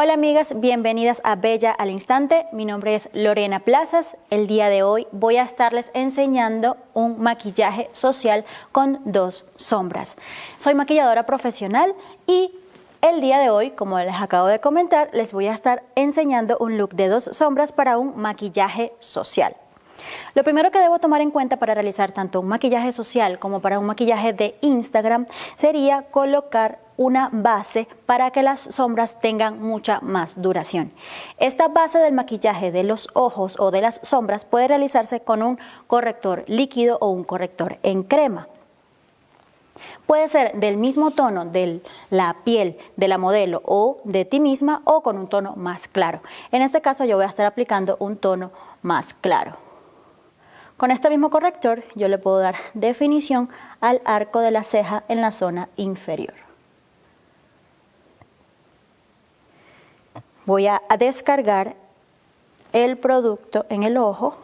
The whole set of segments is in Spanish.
Hola amigas, bienvenidas a Bella al Instante. Mi nombre es Lorena Plazas. El día de hoy voy a estarles enseñando un maquillaje social con 2 sombras. Soy maquilladora profesional y el día de hoy, como les acabo de comentar, les voy a estar enseñando un look de 2 sombras para un maquillaje social. Lo primero que debo tomar en cuenta para realizar tanto un maquillaje social como para un maquillaje de Instagram sería colocar una base para que las sombras tengan mucha más duración. Esta base del maquillaje de los ojos o de las sombras puede realizarse con un corrector líquido o un corrector en crema. Puede ser del mismo tono de la piel de la modelo o de ti misma o con un tono más claro. En este caso yo voy a estar aplicando un tono más claro. Con este mismo corrector yo le puedo dar definición al arco de la ceja en la zona inferior. Voy a descargar el producto en el ojo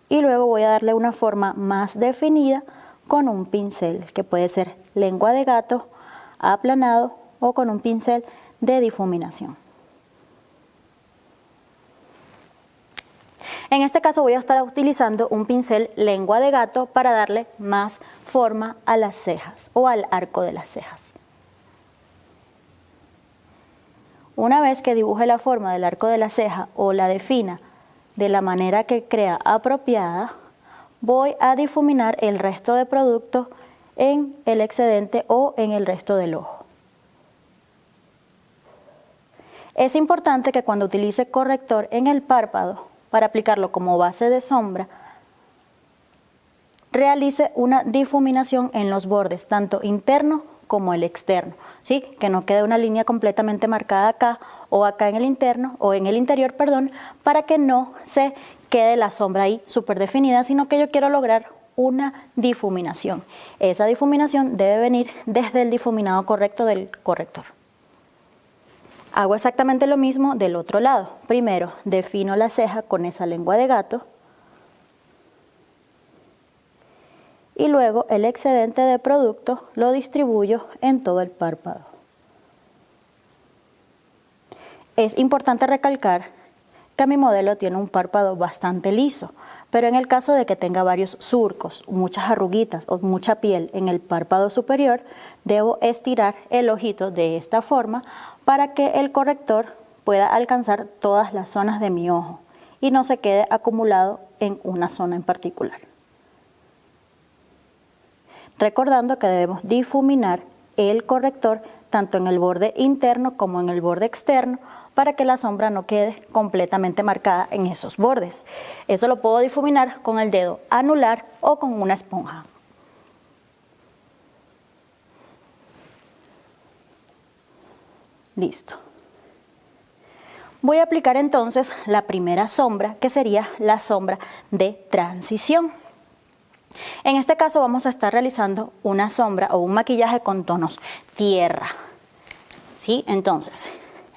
y luego voy a darle una forma más definida con un pincel que puede ser lengua de gato, aplanado o con un pincel de difuminación. En este caso voy a estar utilizando un pincel lengua de gato para darle más forma a las cejas o al arco de las cejas. Una vez que dibuje la forma del arco de la ceja o la defina de la manera que crea apropiada, voy a difuminar el resto de producto en el excedente o en el resto del ojo. Es importante que cuando utilice corrector en el párpado para aplicarlo como base de sombra, realice una difuminación en los bordes, tanto interno como el externo, ¿sí? Que no quede una línea completamente marcada acá o acá en el interno o en el interior, perdón, para que no se quede la sombra ahí súper definida, sino que yo quiero lograr una difuminación. Esa difuminación debe venir desde el difuminado correcto del corrector. Hago exactamente lo mismo del otro lado. Primero defino la ceja con esa lengua de gato y luego el excedente de producto lo distribuyo en todo el párpado. Es importante recalcar que mi modelo tiene un párpado bastante liso, pero en el caso de que tenga varios surcos, muchas arruguitas o mucha piel en el párpado superior, debo estirar el ojito de esta forma para que el corrector pueda alcanzar todas las zonas de mi ojo y no se quede acumulado en una zona en particular. Recordando que debemos difuminar el corrector tanto en el borde interno como en el borde externo para que la sombra no quede completamente marcada en esos bordes. Eso lo puedo difuminar con el dedo anular o con una esponja. Listo. Voy a aplicar entonces la primera sombra, que sería la sombra de transición. En este caso vamos a estar realizando una sombra o un maquillaje con tonos tierra, ¿sí? Entonces,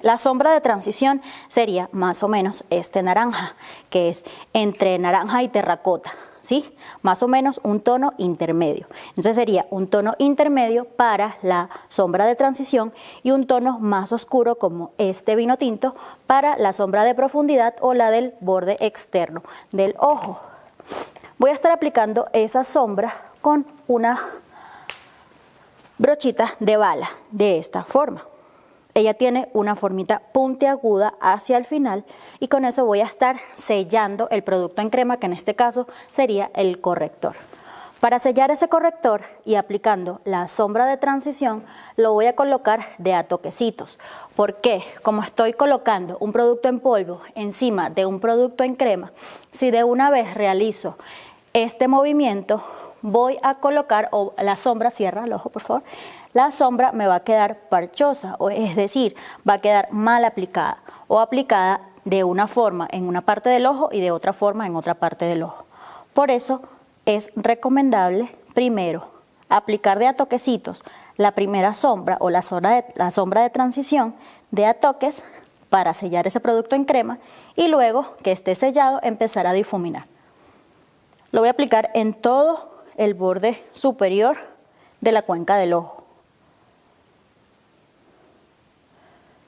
la sombra de transición sería más o menos este naranja, que es entre naranja y terracota, ¿sí? Más o menos un tono intermedio. Entonces sería un tono intermedio para la sombra de transición y un tono más oscuro como este vino tinto para la sombra de profundidad o la del borde externo del ojo. Voy a estar aplicando esa sombra con una brochita de bala de esta forma. Ella tiene una formita puntiaguda hacia el final y con eso voy a estar sellando el producto en crema, que en este caso sería el corrector. Para sellar ese corrector y aplicando la sombra de transición, lo voy a colocar de a toquecitos. Porque como estoy colocando un producto en polvo encima de un producto en crema, si de una vez realizo este movimiento, voy a colocar, o la sombra, cierra el ojo por favor, la sombra me va a quedar parchosa, o es decir, va a quedar mal aplicada o aplicada de una forma en una parte del ojo y de otra forma en otra parte del ojo. Por eso es recomendable primero aplicar de a toquecitos la primera sombra o la sombra de transición de a toques para sellar ese producto en crema y luego que esté sellado empezar a difuminar. Lo voy a aplicar en todo el borde superior de la cuenca del ojo.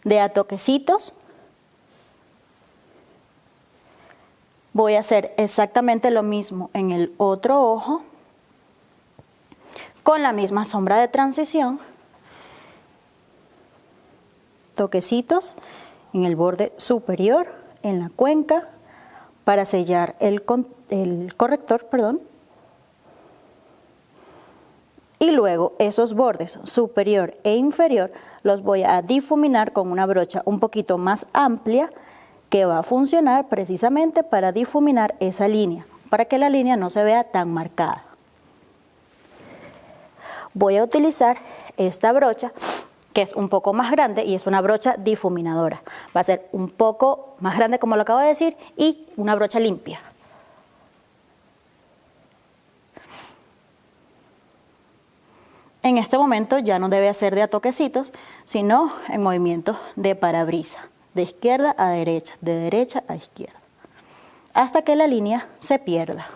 de a toquecitos. Voy a hacer exactamente lo mismo en el otro ojo, con la misma sombra de transición. Toquecitos en el borde superior, en la cuenca, para sellar el corrector, perdón. Y luego esos bordes superior e inferior los voy a difuminar con una brocha un poquito más amplia, que va a funcionar precisamente para difuminar esa línea, para que la línea no se vea tan marcada. Voy a utilizar esta brocha, que es un poco más grande y es una brocha difuminadora. Va a ser un poco más grande, como lo acabo de decir, y una brocha limpia. En este momento ya no debe hacer de a toquecitos, sino en movimientos de parabrisa, de izquierda a derecha, de derecha a izquierda, hasta que la línea se pierda.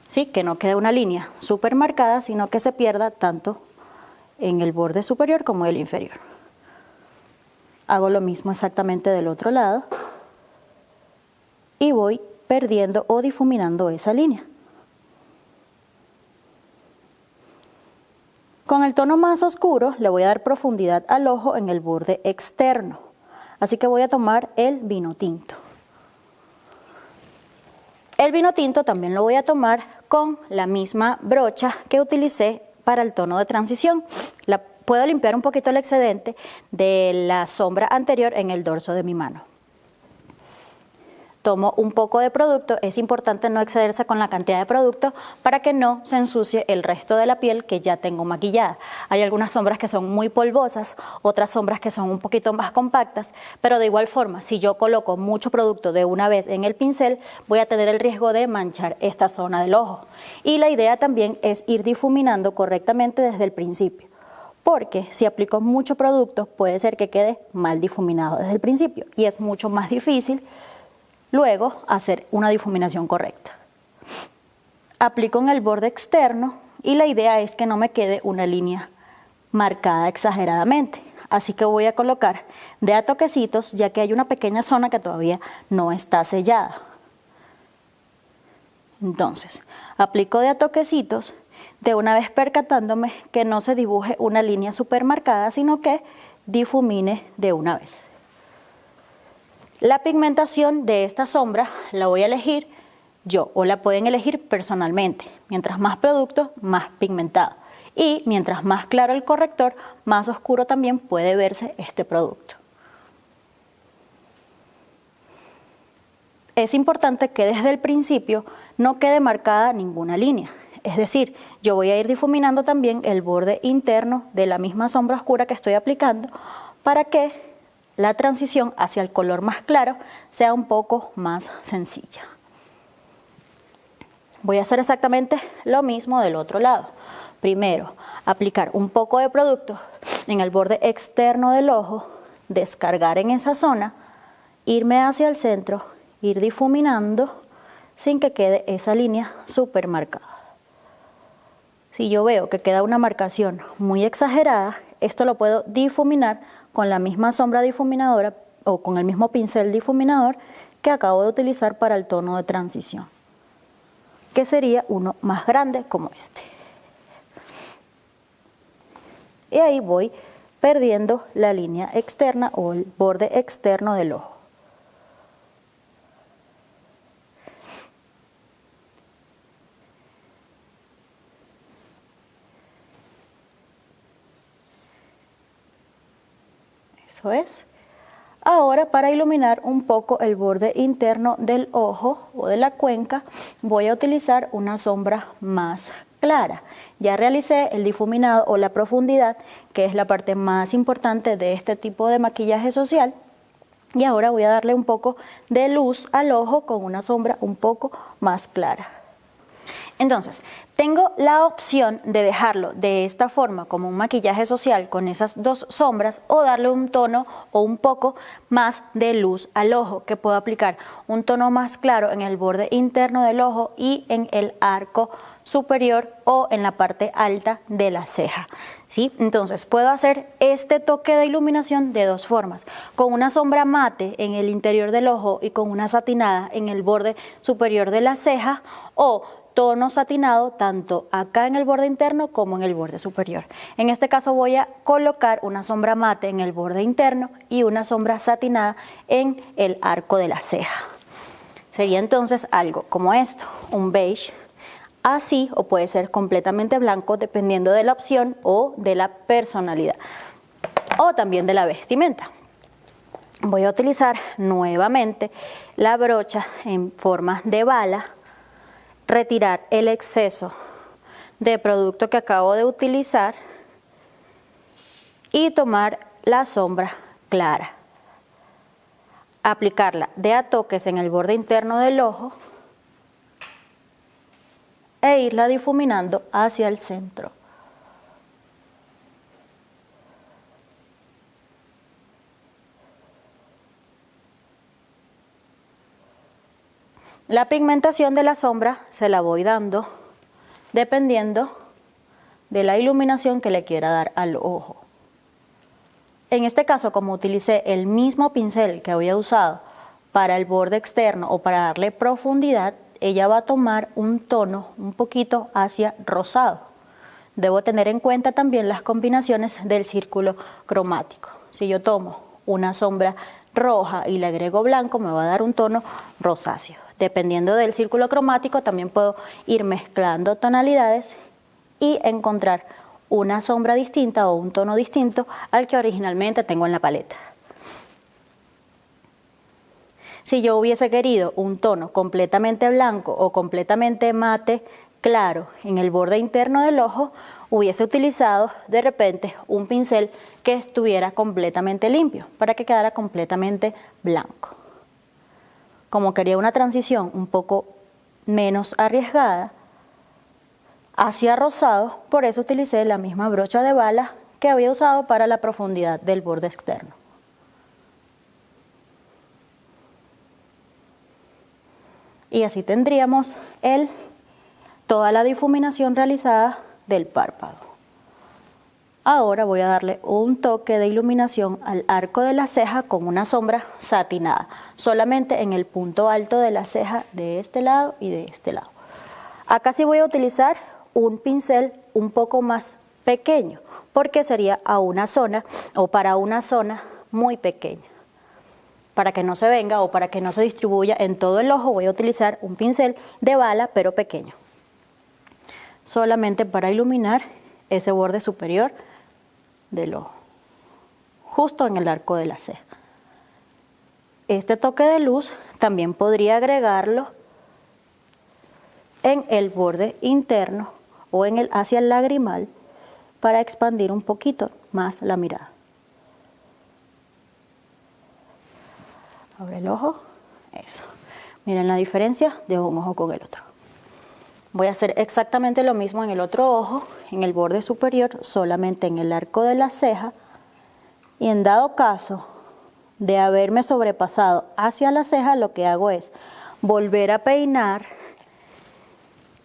¿Sí? Que no quede una línea súper marcada, sino que se pierda tanto en el borde superior como el inferior. Hago lo mismo exactamente del otro lado y voy perdiendo o difuminando esa línea. Con el tono más oscuro le voy a dar profundidad al ojo en el borde externo. Así que voy a tomar el vino tinto. El vino tinto también lo voy a tomar con la misma brocha que utilicé para el tono de transición. Puedo limpiar un poquito el excedente de la sombra anterior en el dorso de mi mano. Tomo un poco de producto, es importante no excederse con la cantidad de producto para que no se ensucie el resto de la piel que ya tengo maquillada. Hay algunas sombras que son muy polvosas, otras sombras que son un poquito más compactas, pero de igual forma, si yo coloco mucho producto de una vez en el pincel, voy a tener el riesgo de manchar esta zona del ojo. Y la idea también es ir difuminando correctamente desde el principio, porque si aplico mucho producto puede ser que quede mal difuminado desde el principio y es mucho más difícil luego hacer una difuminación correcta. Aplico en el borde externo y la idea es que no me quede una línea marcada exageradamente. Así que voy a colocar de a toquecitos, ya que hay una pequeña zona que todavía no está sellada. Entonces, aplico de a toquecitos, de una vez percatándome que no se dibuje una línea súper marcada, sino que difumine de una vez. La pigmentación de esta sombra la voy a elegir yo o la pueden elegir personalmente. Mientras más producto, más pigmentado. Y mientras más claro el corrector, más oscuro también puede verse este producto. Es importante que desde el principio no quede marcada ninguna línea. Es decir, yo voy a ir difuminando también el borde interno de la misma sombra oscura que estoy aplicando para que la transición hacia el color más claro sea un poco más sencilla. Voy a hacer exactamente lo mismo del otro lado. Primero, aplicar un poco de producto en el borde externo del ojo, descargar en esa zona, irme hacia el centro, ir difuminando sin que quede esa línea súper marcada. Si yo veo que queda una marcación muy exagerada, esto lo puedo difuminar con la misma sombra difuminadora o con el mismo pincel difuminador que acabo de utilizar para el tono de transición, que sería uno más grande como este. Y ahí voy perdiendo la línea externa o el borde externo del ojo. Eso es. Ahora, para iluminar un poco el borde interno del ojo o de la cuenca, voy a utilizar una sombra más clara. Ya realicé el difuminado o la profundidad, que es la parte más importante de este tipo de maquillaje social. Y ahora voy a darle un poco de luz al ojo con una sombra un poco más clara. Entonces, tengo la opción de dejarlo de esta forma como un maquillaje social con esas dos sombras o darle un tono o un poco más de luz al ojo, que puedo aplicar un tono más claro en el borde interno del ojo y en el arco superior o en la parte alta de la ceja, ¿sí? Entonces puedo hacer este toque de iluminación de dos formas, con una sombra mate en el interior del ojo y con una satinada en el borde superior de la ceja, o tono satinado tanto acá en el borde interno como en el borde superior. En este caso voy a colocar una sombra mate en el borde interno y una sombra satinada en el arco de la ceja. Sería entonces algo como esto, un beige así, o puede ser completamente blanco dependiendo de la opción o de la personalidad o también de la vestimenta. Voy a utilizar nuevamente la brocha en forma de bala, retirar el exceso de producto que acabo de utilizar y tomar la sombra clara, aplicarla de a toques en el borde interno del ojo e irla difuminando hacia el centro. La pigmentación de la sombra se la voy dando dependiendo de la iluminación que le quiera dar al ojo. En este caso, como utilicé el mismo pincel que había usado para el borde externo o para darle profundidad, ella va a tomar un tono un poquito hacia rosado. Debo tener en cuenta también las combinaciones del círculo cromático. Si yo tomo una sombra roja y le agrego blanco, me va a dar un tono rosáceo. Dependiendo del círculo cromático, también puedo ir mezclando tonalidades y encontrar una sombra distinta o un tono distinto al que originalmente tengo en la paleta. Si yo hubiese querido un tono completamente blanco o completamente mate claro en el borde interno del ojo, hubiese utilizado de repente un pincel que estuviera completamente limpio para que quedara completamente blanco. Como quería una transición un poco menos arriesgada hacia rosado, por eso utilicé la misma brocha de bala que había usado para la profundidad del borde externo. Y así tendríamos toda la difuminación realizada del párpado. Ahora voy a darle un toque de iluminación al arco de la ceja con una sombra satinada, solamente en el punto alto de la ceja de este lado y de este lado. Acá sí voy a utilizar un pincel un poco más pequeño, porque sería a una zona o para una zona muy pequeña. Para que no se venga o para que no se distribuya en todo el ojo, voy a utilizar un pincel de bala pero pequeño, solamente para iluminar ese borde superior del ojo, justo en el arco de la ceja. Este toque de luz también podría agregarlo en el borde interno o en hacia el lagrimal para expandir un poquito más la mirada. Abre el ojo, eso. Miren la diferencia de un ojo con el otro. Voy a hacer exactamente lo mismo en el otro ojo, en el borde superior, solamente en el arco de la ceja. Y en dado caso de haberme sobrepasado hacia la ceja, lo que hago es volver a peinar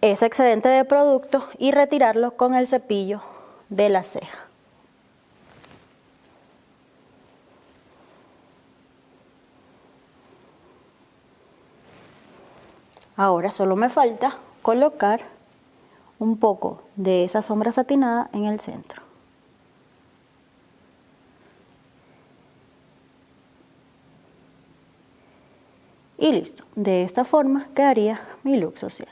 ese excedente de producto y retirarlo con el cepillo de la ceja. Ahora solo me falta colocar un poco de esa sombra satinada en el centro. Y listo, de esta forma quedaría mi look social.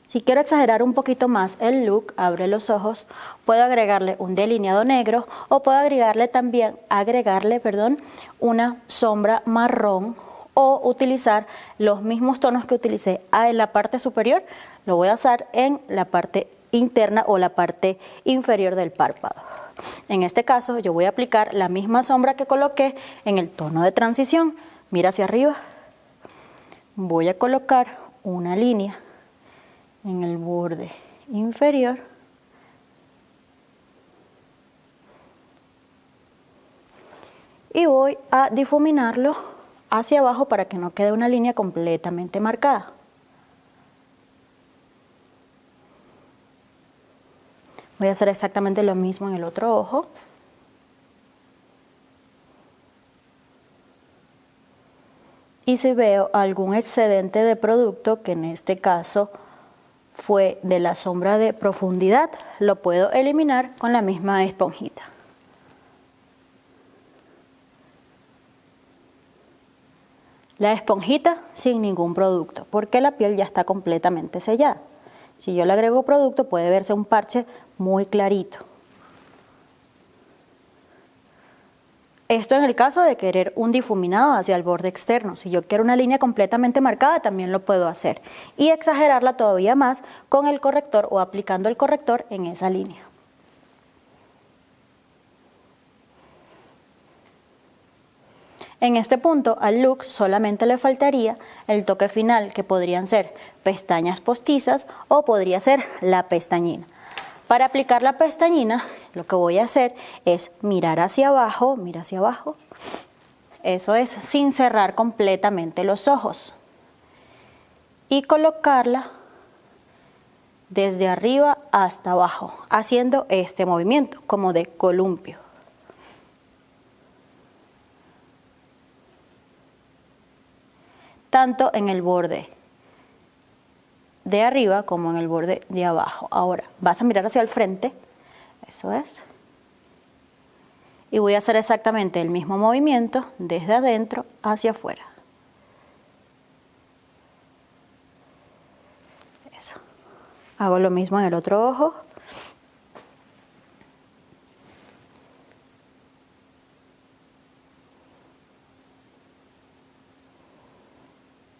Si quiero exagerar un poquito más el look, abre los ojos, puedo agregarle un delineado negro o puedo agregarle una sombra marrón o utilizar los mismos tonos que utilicé en la parte superior, lo voy a usar en la parte interna o la parte inferior del párpado. En este caso yo voy a aplicar la misma sombra que coloqué en el tono de transición. Mira hacia arriba. Voy a colocar una línea en el borde inferior y voy a difuminarlo hacia abajo para que no quede una línea completamente marcada. Voy a hacer exactamente lo mismo en el otro ojo. Y si veo algún excedente de producto, que en este caso fue de la sombra de profundidad, lo puedo eliminar con la misma esponjita. La esponjita sin ningún producto, porque la piel ya está completamente sellada. Si yo le agrego producto, puede verse un parche muy clarito. Esto en el caso de querer un difuminado hacia el borde externo. Si yo quiero una línea completamente marcada, también lo puedo hacer. Y exagerarla todavía más con el corrector o aplicando el corrector en esa línea. En este punto al look solamente le faltaría el toque final, que podrían ser pestañas postizas o podría ser la pestañina. Para aplicar la pestañina, lo que voy a hacer es mirar hacia abajo, eso es sin cerrar completamente los ojos, y colocarla desde arriba hasta abajo, haciendo este movimiento como de columpio. Tanto en el borde de arriba como en el borde de abajo. Ahora vas a mirar hacia el frente, eso es, y voy a hacer exactamente el mismo movimiento desde adentro hacia afuera. Eso. Hago lo mismo en el otro ojo.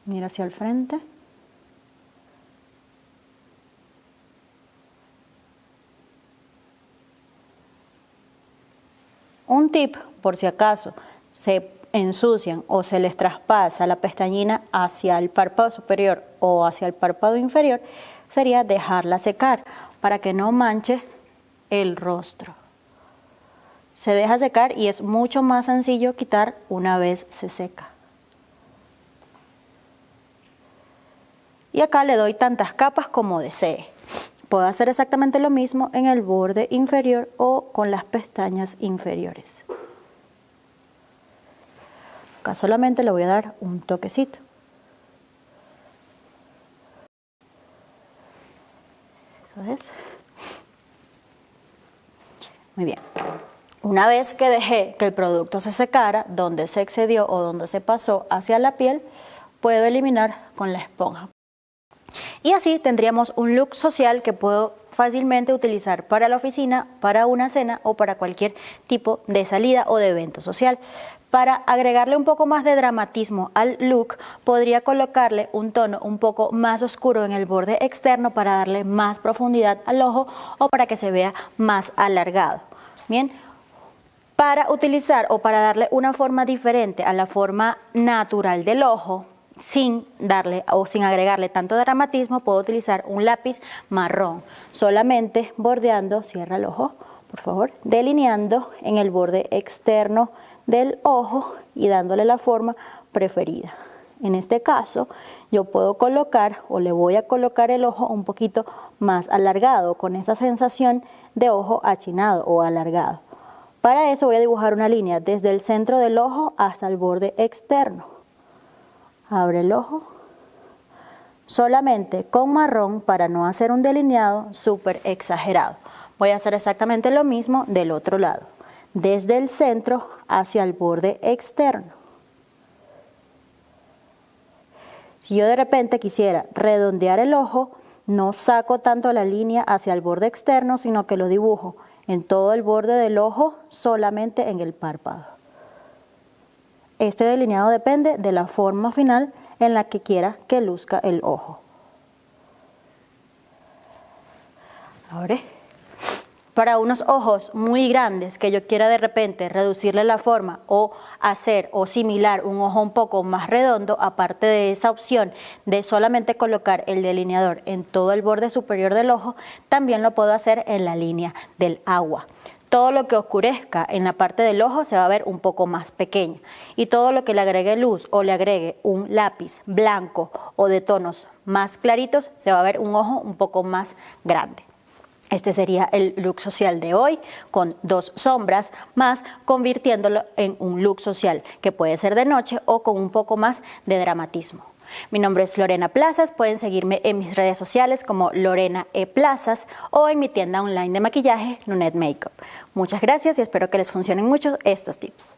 Mira hacia el frente. Un tip, por si acaso se ensucian o se les traspasa la pestañina hacia el párpado superior o hacia el párpado inferior, sería dejarla secar para que no manche el rostro. Se deja secar y es mucho más sencillo quitar una vez se seca. Y acá le doy tantas capas como desee. Puedo hacer exactamente lo mismo en el borde inferior o con las pestañas inferiores. Acá solamente le voy a dar un toquecito. Eso es. Muy bien. Una vez que dejé que el producto se secara, donde se excedió o donde se pasó hacia la piel, puedo eliminar con la esponja. Y así tendríamos un look social que puedo fácilmente utilizar para la oficina, para una cena o para cualquier tipo de salida o de evento social. Para agregarle un poco más de dramatismo al look, podría colocarle un tono un poco más oscuro en el borde externo para darle más profundidad al ojo o para que se vea más alargado. Bien, para utilizar o para darle una forma diferente a la forma natural del ojo, sin darle o sin agregarle tanto dramatismo, puedo utilizar un lápiz marrón, solamente bordeando, cierra el ojo, por favor, delineando en el borde externo del ojo y dándole la forma preferida. En este caso, yo puedo colocar o le voy a colocar el ojo un poquito más alargado, con esa sensación de ojo achinado o alargado. Para eso voy a dibujar una línea desde el centro del ojo hasta el borde externo. Abre el ojo, solamente con marrón para no hacer un delineado súper exagerado. Voy a hacer exactamente lo mismo del otro lado, desde el centro hacia el borde externo. Si yo de repente quisiera redondear el ojo, no saco tanto la línea hacia el borde externo, sino que lo dibujo en todo el borde del ojo, solamente en el párpado. Este delineado depende de la forma final en la que quiera que luzca el ojo. Ahora, Para unos ojos muy grandes que yo quiera de repente reducirle la forma o hacer o similar un ojo un poco más redondo, aparte de esa opción de solamente colocar el delineador en todo el borde superior del ojo, también lo puedo hacer en la línea del agua. Todo lo que oscurezca en la parte del ojo se va a ver un poco más pequeño y todo lo que le agregue luz o le agregue un lápiz blanco o de tonos más claritos se va a ver un ojo un poco más grande. Este sería el look social de hoy, con 2 sombras más, convirtiéndolo en un look social que puede ser de noche o con un poco más de dramatismo. Mi nombre es Lorena Plazas, pueden seguirme en mis redes sociales como Lorena E. Plazas o en mi tienda online de maquillaje, Nunet Makeup. Muchas gracias y espero que les funcionen mucho estos tips.